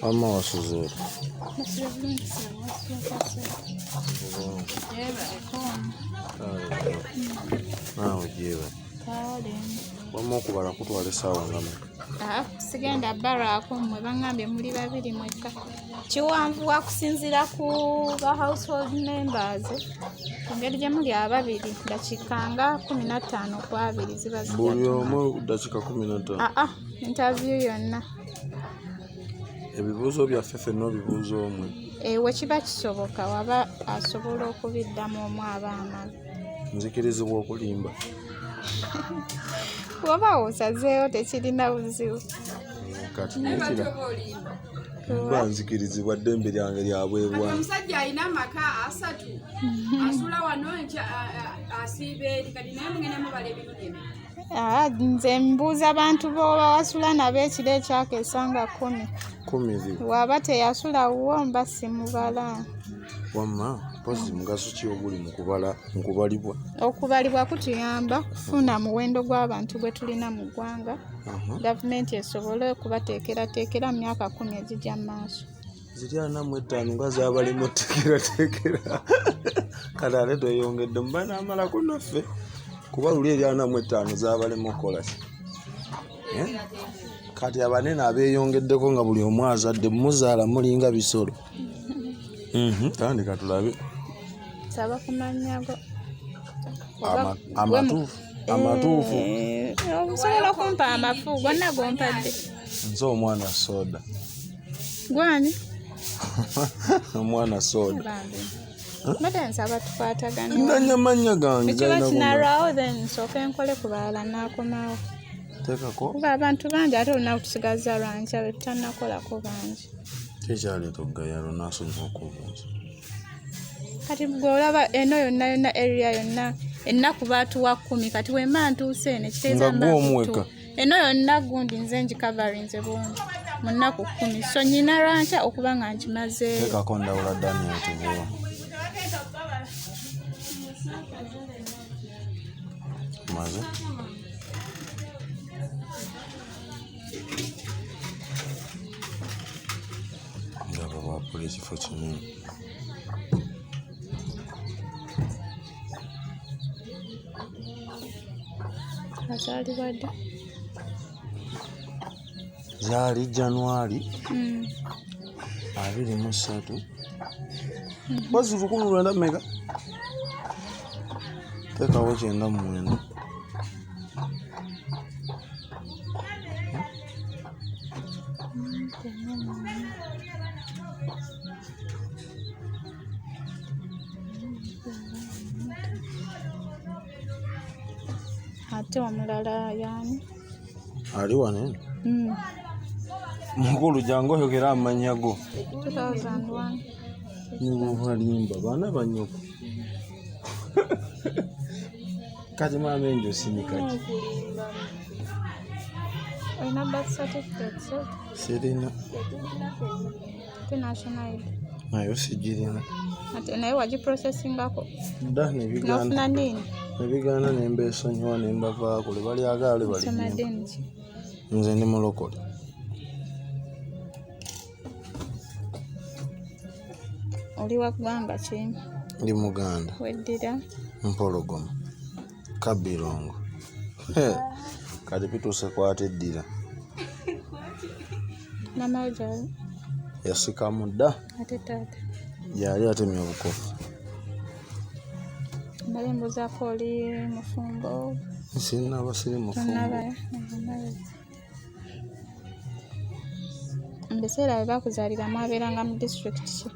Mama wasuze. Nawe jiwe. Wama okubala kutwala essaawa ngamu. Sigenda baraako mmwe bangambye muli babiri mwekka. Kiwanvu wakusinziira ku ba household members. Engeri gye muli ababiri dakiika nga 15 ku 2 ziba zijja. Buli omu dakiika 15. Interview yonna. Ebibuuzo byaffe ffenna obibuuza omwe. We kiba kisoboka waba asobola okubiddamu omu aba amala. Nzikirizibwa okulimba. Waba osazeewo tekirina buzibu. Kati banzikirizibwa ddembe lyange lya bweru. Omusajja alina amaka 3 asula wano asiiba eri kati naye mugenda mubala ebintu. Nze mbuuza abantu b'oba wasula nabo ekiro ekyakeesa nga 10. 10. Waba teyasula wo mba simubala. Wamma pozi mugaso ki oguli mu kubalibwa? Okubalibwa kutuyamba kufuna muwendo gw'abantu gwe tulina mu ggwanga. Gavumenti esobole okubateekerateekera mu myaka 10 egijja mu maaso. Ziri 45 nga zaabalimu teekerateekera. Kale ate tweyongedde mu banaamalako naffe. Kuba luli eri 45 zaabalemu okukola ki? Kati abanene abeeyongeddeko nga buli omu azadde muzaala mulinga bisolo. Tandika tulabe. Saba kumanyago. Amatuufu. Osobola okumpa amafu gonna gompadde. Nze omwana soda. Gwani? Omwana soda. Mbadde nsaba tukwatagana. Nanyamanya gange. Ekiba kinalwawo then nsooke nkole ku balala n'akomawo. Teekako. Kuba abantu bangi ate olina kutusigaza lwankya be tutannakolako bangi. Tekyaleeta okugayalo n'asonyiwa okubuuza. Kati gwe olaba eno yonna area yonna ennaku baatuwa 10 kati wemba ntuuse eno ekiteeza mbakutu. Eno yonna gundi nze ngikavarinze bungi mu nnaku 10 so nyina lwankya okuba nga nkimazeeyo. Teekako ndawula Daniel tuvuwa. Maze? Ndaba bwapula ekifo kinene. Azaalibwa dda? Zaali January 23. Basi 19 mega. Teekawo 99. Ate omulala yaani? Ali wano. Mukulu jangu oyogera amannya go. 2001. Nibuvalimba baana banyoko. Kati maama enjo sinikaki. Olina birth certificate so? Sirina. Te national ID? Nayo sigirina. Ate naye wagiprocessingako? Dda nebiganda. Nofuna nini? Nebiganda nembeesonyiwa nembavaako le bali agaale bali. Somadde nki? Nze ndi mulokole. Oli wa ggwanga ki? Ndi Muganda. Weddira? Mpologoma. Kabirongo. Kati pituuse kwata eddira. Mama gyali? Yasikamu dda. Ate taata? Yali atemya obukofu. Mbale mbuuzaako oli mufumbo? Sinaba siri mufumbo. Mu biseera bye bakuzaaliramu abeeranga mu district ki?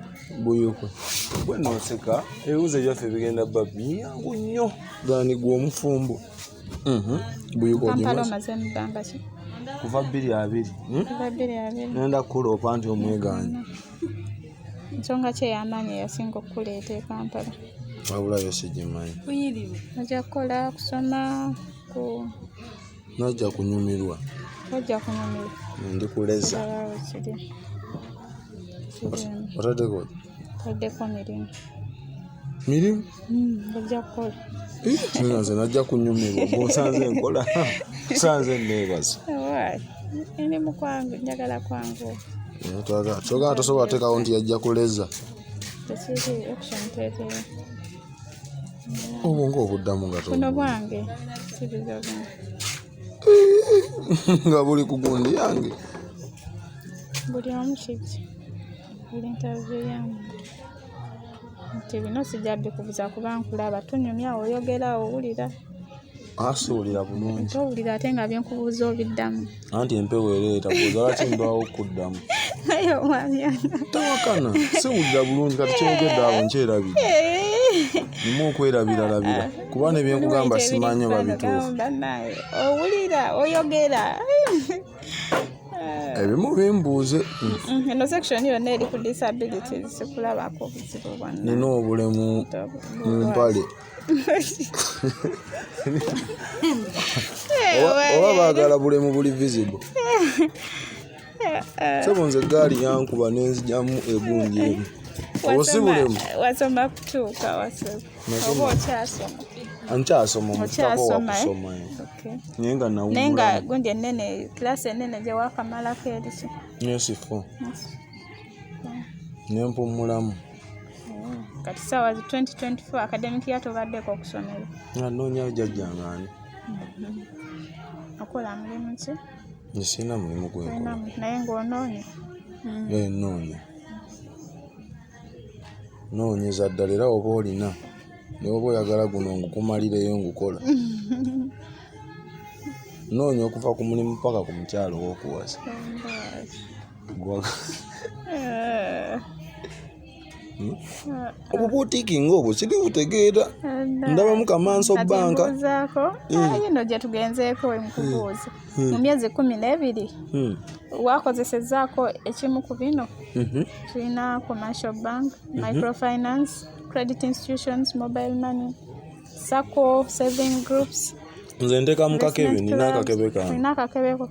Buyuko. Gwe nooseka ebibuuzo byaffe bigenda bba byangu nnyo gaani gwe omufumbo. Buyuko Kampala omaze mu bbanga ki? Kuva 2-2. Kuva 2-2. Nenda kukuloopa nti omwegaanye. Nsonga ki ey'amaanyi eyasinga okukuleeta e Kampala? Wabulayo sigimanyi. Ojja kukola kusoma Nojja kunyumirwa. Ojja kunyumirwa. Ndi kuleza. Kiri. Otaddeko? Taddeko mirimu. Mirimu? Ojja kukola. Nze najja kunyumirwa. Bw'osanze enkola. Sanze neebaza. Ndi mu kwangu, njagala kwangu. Kyogera tosobola teekawo nti yajja kuleza. Tekiri option teeteewo. Obwongo obuddamu nga Buno bwange. Sibiza bwange. nga buli ku gundi yange. Buli omu kijja. Buli interview yange. Nti bino sijja bikubuza kuba nkulaba. Tunyumya oyogera owulira. Asuulira bulungi. Towulira ate nga byenkubuuza obiddamu. Anti empewo ereeta buuza lwaki ndwawo okuddamu. Naye omwami Tawakana. Siwulira bulungi kati kyogedde awo nkyerabira. Nimu okwerabiralabira. Kuba ne byenkugamba simanyi oba bituufu. Owulira oyogera. Ebimu bimbuuze. Eno section yonna eri ku disabilities sikulabako obuzibu bwonna. Nina obulemu mu mpale. Oba baagala bulemu buli visible. Sebo nze gaali yankuba nenzijyamu egundi emu. Obwo si bulemu. Wasoma kutuuka wasoma. Oba okyasoma. Nkyasoma omutako wakusoma. Naye nga nawumulamu. Naye nga gundi ennene kilasi ennene gye wakamalako eriki. Yesifo. Nempumulamu. Kati saawa 2024 academic year tobaddeko okusomera. Anoonya jjajjange ani. Okola mulimu ki? Sirina mulimu gwenkola. Naye ng'onoonya. Noonya. Noonyeza ddala era oba olina. Ne oba oyagala guno ngukumalireyo ngukola. Noonya okuva ku mulimu paka ku mukyalo w'okuwasa. Obubuutiiki ng'obwo siri butegeera. Ndabamu Kamanso banka. Yino gye tugenzeeko emukubuuza. Mu myezi 12 wakozesezzaako ekimu ku bino. Tulina commercial bank, microfinance, credit institutions, mobile money, SACCO, saving groups. Nze nteka mu kakebe nina akakebe kange. Nina akakebeko.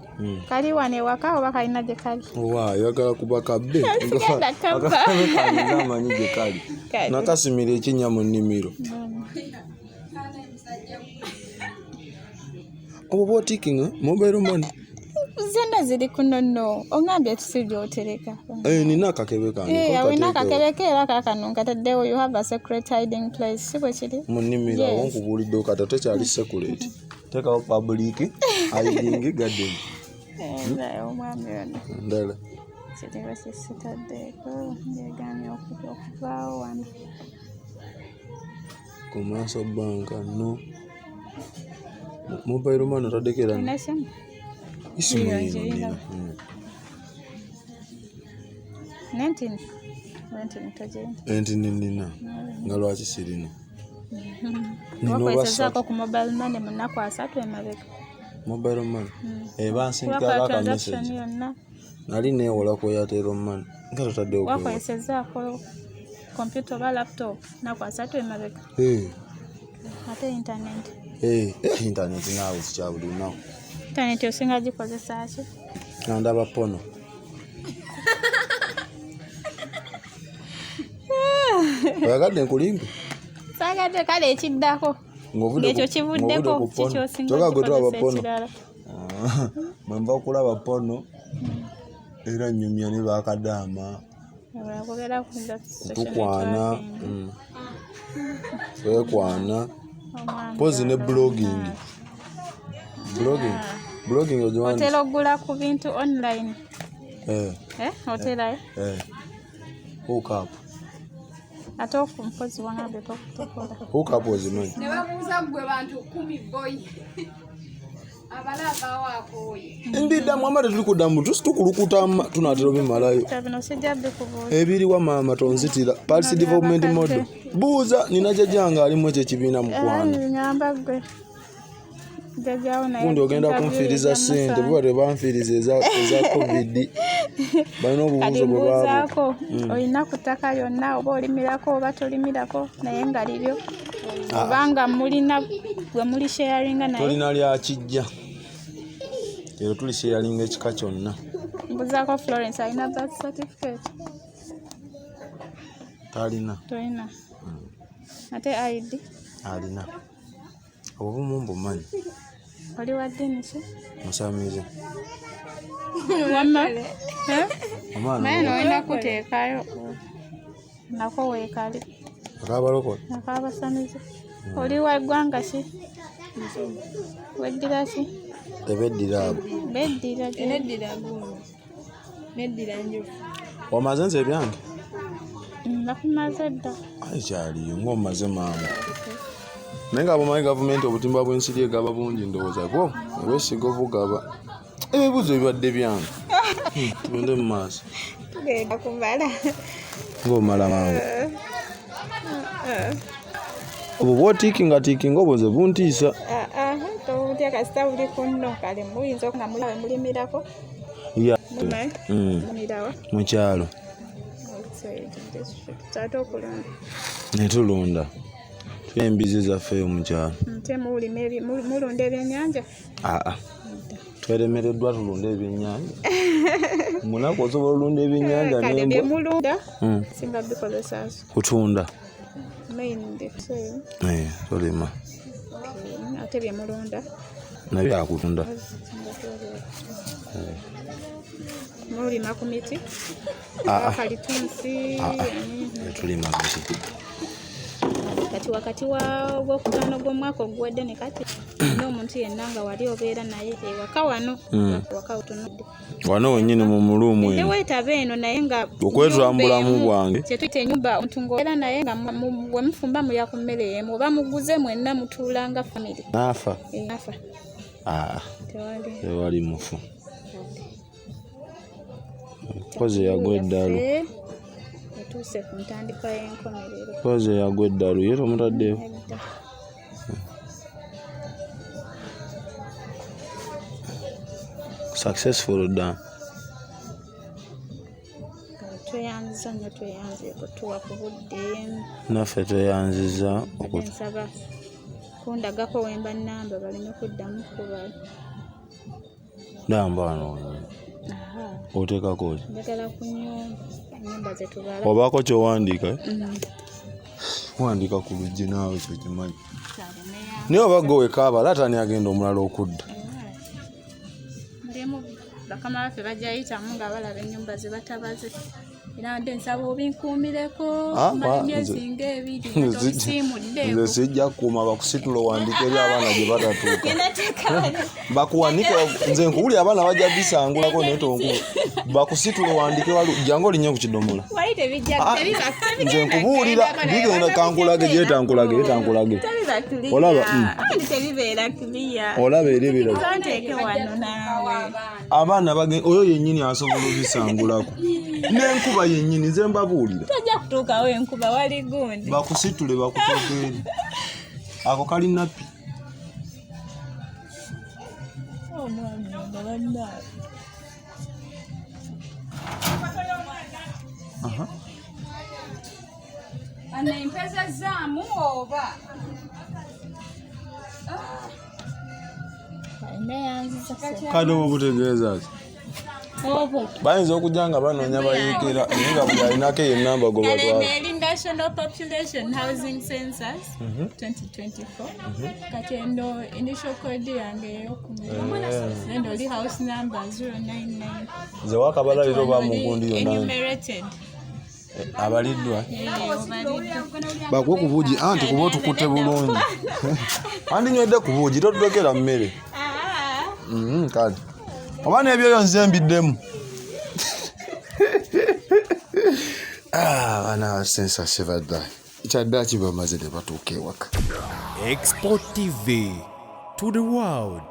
Kali wano ewaka oba kalina gye kali? Ayagala kuba kabbe. Sigenda kabba. Akakebe kange ng'amanyi gye kali. Nakasimira ekinnya mu nnimiro. Obubuutiiki mobile money. Zonna ziri kuno nno. Ongambye tusigyotereka. Nina akakebe kange. Olina akakebe ke era kaakano nkataddewo you have a secret hiding place. Si bwe kiri? Mu nnimiro awo nkubuulidde kata tekyali secret. Tekawo public hiding garden. Omwami ono. Ndala. Kiriwo kisitaddeeko. Ngeegaanye okuvaawo wano. Commercial bank no. Mobile money otaddeko era. Nasimu? Isimu yino. 19 tojenda. Nina. Nga lwaki sirina. Wakozesezzaako ku mobile money mu nnaku 3 emabega. Mobile money. Bansindikako akamessage. Nali neewola ku Airtel money. Nga totaddewo kwewola. Wakozesezzaako computer oba laptop nnaku 3 emabega. Ate internet. Internet naawe sikya buli lunaku. Internet osinga gikozesa ki? Ndaba pono. Oyagadde nkulimbe? Saagadde kale ekiddako. Ng'ekyo kivuddeko kikyosinga gikozesa ekirala. Bwe nva okulaba pono era nnyumya ne baakadaama. Kutukwana. Twekwana. Pozi ne blogging. Blogging ogimanyi? Otera okugula ku bintu online. Oterayo? Hook up. Ate okumpozi wangabe tokola. Hook up ozimanyi? Ne babuuza gwe bantu 10 boy. Abalaba waakoye. Ndiddamu amate tuli kuddamu tukulukuta tunaatera bimalayo. Tabino sijja bikubuuza. Ebiriwa maama tonzitira. Parts development model. Buuza nina jjajjange alimu ekyo ekibiina mu kwana. Ngamba gwe. Kundi ogenda kunfiiriza ssente buba tebanfiiriza eza covid. Balina obubuuzo bwe baabo. Olina ku ttaka lyonna oba olimirako oba tolimirako naye nga liryo. Obanga mulina gwe muli sharinga naye. Tolina lya kijja. Leero tuli sharinga ekika kyonna. Mbuzaako Florence alina birth certificate. Talina. Tolina. Ate ID. Alina. Obumu mbumanyi. Oli wa ddiini ki? Musamize. Wamma? Omwana Noyenda kuteekayo nako weekali akabalokole. akabasamize. Oli wa ggwanga ki? Weddira ki? Tebeddira abo. Beddira ki? Neddira njofu. Omaze nze ebyange? Bakumaze dda. Ayi kyaliyo ng'omaze maama. Naye nga bwomanyi gavumenti obutimba bw'ensiri egaba bungi ndowooza bwo weesiga obugaba. Ebibuuzo ebibadde byange. Tugende mu maaso. Tugenda kumala. Ng'omala mangu. Obwo bw'otiikinga obwo nze buntiisa. Tobutya kasita buli ku nno kale muyinza nga mulawe mulimirako. Mulimirawa. Mu kyalo. Ate okulunda. Ne tulunda. Embizi zaffe mu kyalo. Mulunda ebyennyanja? Tweremereddwa tulunda ebyennyanja. Munaku osobola olunda ebyennyanja kale n'embwa. byemulunda singa bikozesa Kutunda. Maindi. Tolima. Ate byemulunda Nabyakutunda. mulima ku miti? Kalitunsi? Tulima miti. Kati wakati w'okutaano gw'omwaka oguwedde ne kati n'omuntu yenna nga wali obeera naye ewaka wano waka otunudde wano wennyini mu muluumu eno weetaba eno naye nga okwetambulamu bwange kyetuyita ennyumba omuntu ng'obeera naye nga we mufumba mulya ku mmere y'emu oba muguze mwenna mutuula nga famire naafa tewali tewali mufu koze yagwa eddalu etuuse ku ntandika y'enkomerero koze yagwa eddalu ye tomutaddeyo successful done tweyanziza nnyo tweyanze kutuwa ku budde naffe tweyanziza nsaba kundagako wemba nnamba baleme kuddamu kuba namba wano oteekako ki njagala ku nnyumba zetubala obaako kyowandiika wandiika ku luggi naawe kyekimanyi naye oba gwe wekaabala ate ani agenda omulala okudda mulimu bakama baffe bajayitamu nga balaba ennyumba ze batabaze era nde nsaba obinkuumireko myezi ng'ebiri nze sijja kukuuma bakusitula owandiika eri abaana gye batatuuka bakuwanike nze nkuwulira abaana bajja bisangulako naye tonkuba bakusitula owandiike jangu olinnye ku kidomola nze nkubuulira bigenda kankulage gyetankulage olaba olaba eribira abaana oyo yennyini asobola obisangulako n'enkuba yennyini nze mbabuulira tajja kutuukawo enkuba wali gundi bakusitule bakutuuka eri ako kali nappi omwami nga bannaawe ana empeza zaamu oba kade oba butegeeza ki bayinza okujja nga banoonya bayiikira naye nga buli alinako eyo enamba gwe batwala National Population Housing Census 2024 kati eno initial code yange ey'okumenya oli house number 099 nze wakabalaliro bamugundi yonna enumerated abaliddwa bakwe ku buugi anti kuba otukutte bulungi andinywedde ku buugi totudokera mmere kale oba n'ebyoyo nze mbiddemu abaana ba sensasi badda kyaddaaki bamaze ne batuuka ewaka Export TV to the world.